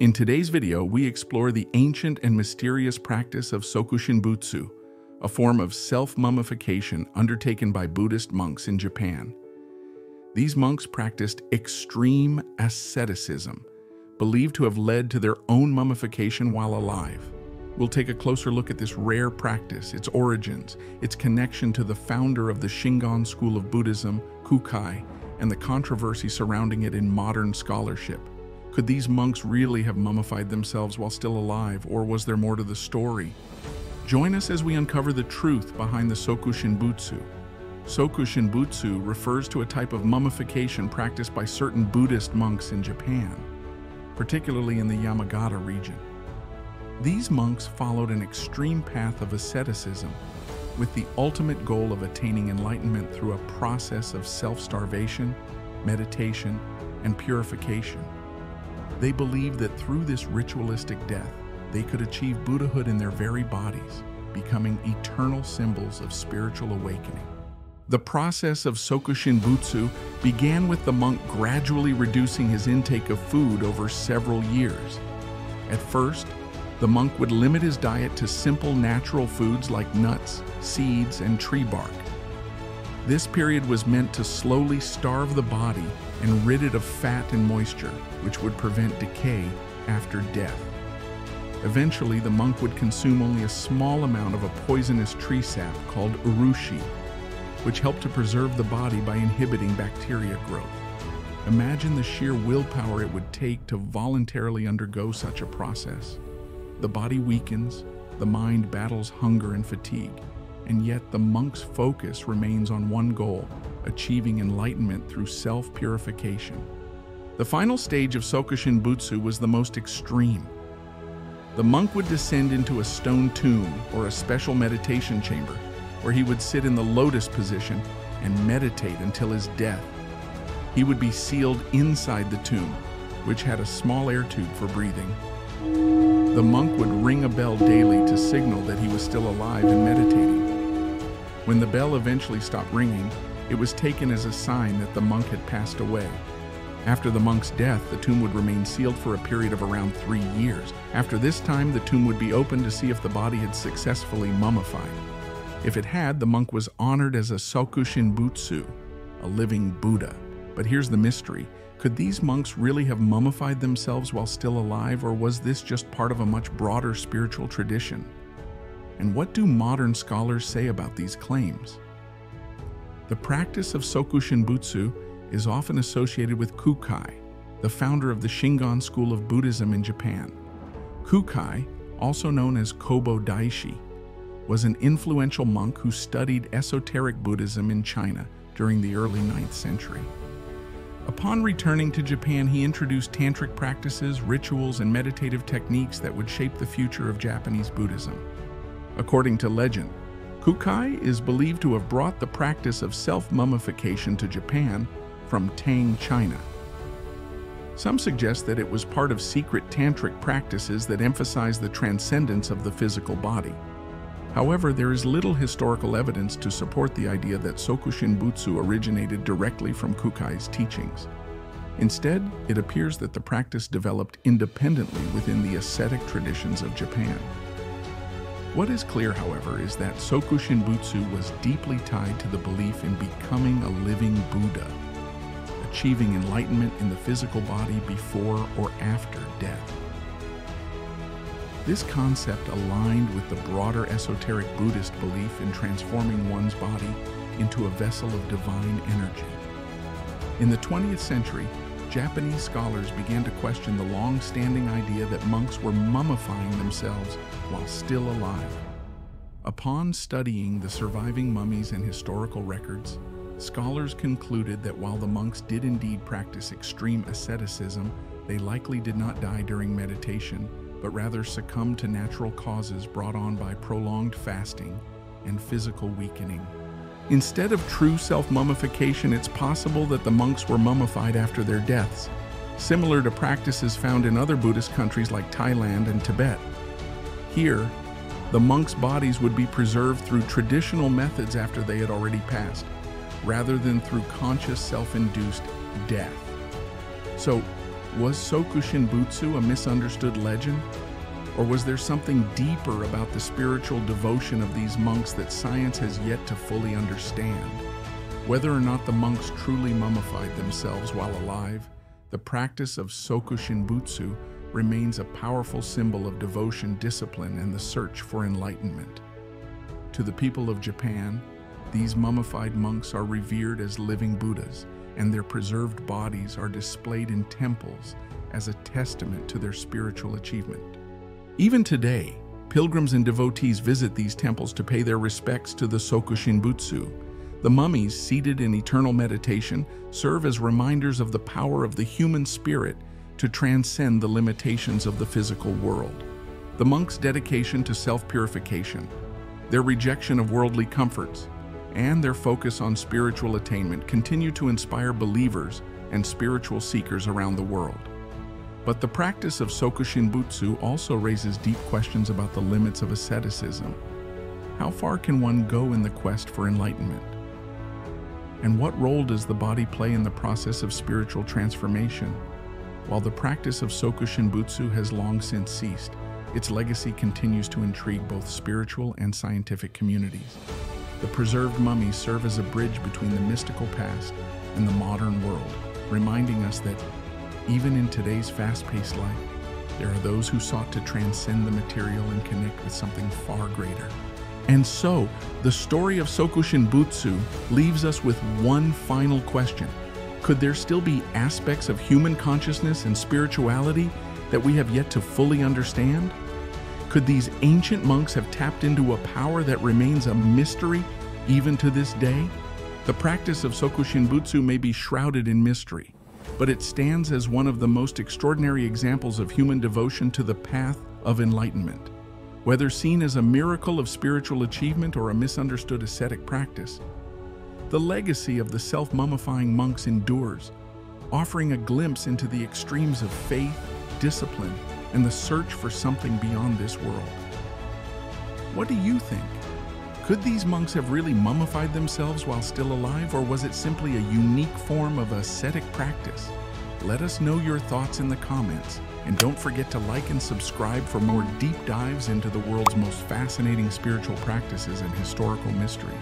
In today's video, we explore the ancient and mysterious practice of Sokushinbutsu, a form of self-mummification undertaken by Buddhist monks in Japan. These monks practiced extreme asceticism, believed to have led to their own mummification while alive. We'll take a closer look at this rare practice, its origins, its connection to the founder of the Shingon school of Buddhism, Kukai, and the controversy surrounding it in modern scholarship. Could these monks really have mummified themselves while still alive, or was there more to the story? Join us as we uncover the truth behind the Sokushinbutsu. Sokushinbutsu refers to a type of mummification practiced by certain Buddhist monks in Japan, particularly in the Yamagata region. These monks followed an extreme path of asceticism, with the ultimate goal of attaining enlightenment through a process of self-starvation, meditation, and purification. They believed that through this ritualistic death, they could achieve Buddhahood in their very bodies, becoming eternal symbols of spiritual awakening. The process of Sokushinbutsu began with the monk gradually reducing his intake of food over several years. At first, the monk would limit his diet to simple natural foods like nuts, seeds, and tree bark. This period was meant to slowly starve the body and rid it of fat and moisture, which would prevent decay after death. Eventually, the monk would consume only a small amount of a poisonous tree sap called urushi, which helped to preserve the body by inhibiting bacteria growth. Imagine the sheer willpower it would take to voluntarily undergo such a process. The body weakens, the mind battles hunger and fatigue, and yet the monk's focus remains on one goal: achieving enlightenment through self-purification. The final stage of Sokushinbutsu was the most extreme. The monk would descend into a stone tomb or a special meditation chamber, where he would sit in the lotus position and meditate until his death. He would be sealed inside the tomb, which had a small air tube for breathing. The monk would ring a bell daily to signal that he was still alive and meditating. When the bell eventually stopped ringing, it was taken as a sign that the monk had passed away. After the monk's death, the tomb would remain sealed for a period of around 3 years. After this time, the tomb would be opened to see if the body had successfully mummified. If it had, the monk was honored as a Sokushinbutsu, a living Buddha. But here's the mystery. Could these monks really have mummified themselves while still alive, or was this just part of a much broader spiritual tradition? And what do modern scholars say about these claims? The practice of Sokushinbutsu is often associated with Kukai, the founder of the Shingon school of Buddhism in Japan. Kukai, also known as Kobo Daishi, was an influential monk who studied esoteric Buddhism in China during the early 9th century. Upon returning to Japan, he introduced tantric practices, rituals, and meditative techniques that would shape the future of Japanese Buddhism. According to legend, Kukai is believed to have brought the practice of self-mummification to Japan from Tang, China. Some suggest that it was part of secret tantric practices that emphasize the transcendence of the physical body. However, there is little historical evidence to support the idea that Sokushinbutsu originated directly from Kukai's teachings. Instead, it appears that the practice developed independently within the ascetic traditions of Japan. What is clear, however, is that Sokushinbutsu was deeply tied to the belief in becoming a living Buddha, achieving enlightenment in the physical body before or after death. This concept aligned with the broader esoteric Buddhist belief in transforming one's body into a vessel of divine energy. In the 20th century, Japanese scholars began to question the long-standing idea that monks were mummifying themselves while still alive. Upon studying the surviving mummies and historical records, scholars concluded that while the monks did indeed practice extreme asceticism, they likely did not die during meditation, but rather succumbed to natural causes brought on by prolonged fasting and physical weakening. Instead of true self-mummification, it's possible that the monks were mummified after their deaths, similar to practices found in other Buddhist countries like Thailand and Tibet. Here, the monks' bodies would be preserved through traditional methods after they had already passed, rather than through conscious self-induced death. So, Was Sokushinbutsu a misunderstood legend? Or was there something deeper about the spiritual devotion of these monks that science has yet to fully understand? Whether or not the monks truly mummified themselves while alive, the practice of Sokushinbutsu remains a powerful symbol of devotion, discipline, and the search for enlightenment. To the people of Japan, these mummified monks are revered as living Buddhas, and their preserved bodies are displayed in temples as a testament to their spiritual achievement. Even today, pilgrims and devotees visit these temples to pay their respects to the Sokushinbutsu. The mummies, seated in eternal meditation, serve as reminders of the power of the human spirit to transcend the limitations of the physical world. The monks' dedication to self-purification, their rejection of worldly comforts, and their focus on spiritual attainment continue to inspire believers and spiritual seekers around the world. But the practice of Sokushinbutsu also raises deep questions about the limits of asceticism. How far can one go in the quest for enlightenment? And what role does the body play in the process of spiritual transformation? While the practice of Sokushinbutsu has long since ceased, its legacy continues to intrigue both spiritual and scientific communities. The preserved mummies serve as a bridge between the mystical past and the modern world, reminding us that even in today's fast-paced life, there are those who sought to transcend the material and connect with something far greater. And so, the story of Sokushinbutsu leaves us with one final question. Could there still be aspects of human consciousness and spirituality that we have yet to fully understand? Could these ancient monks have tapped into a power that remains a mystery even to this day? The practice of Sokushinbutsu may be shrouded in mystery, but it stands as one of the most extraordinary examples of human devotion to the path of enlightenment. Whether seen as a miracle of spiritual achievement or a misunderstood ascetic practice, the legacy of the self-mummifying monks endures, offering a glimpse into the extremes of faith, discipline, and the search for something beyond this world. What do you think? Could these monks have really mummified themselves while still alive, or was it simply a unique form of ascetic practice? Let us know your thoughts in the comments, and don't forget to like and subscribe for more deep dives into the world's most fascinating spiritual practices and historical mysteries.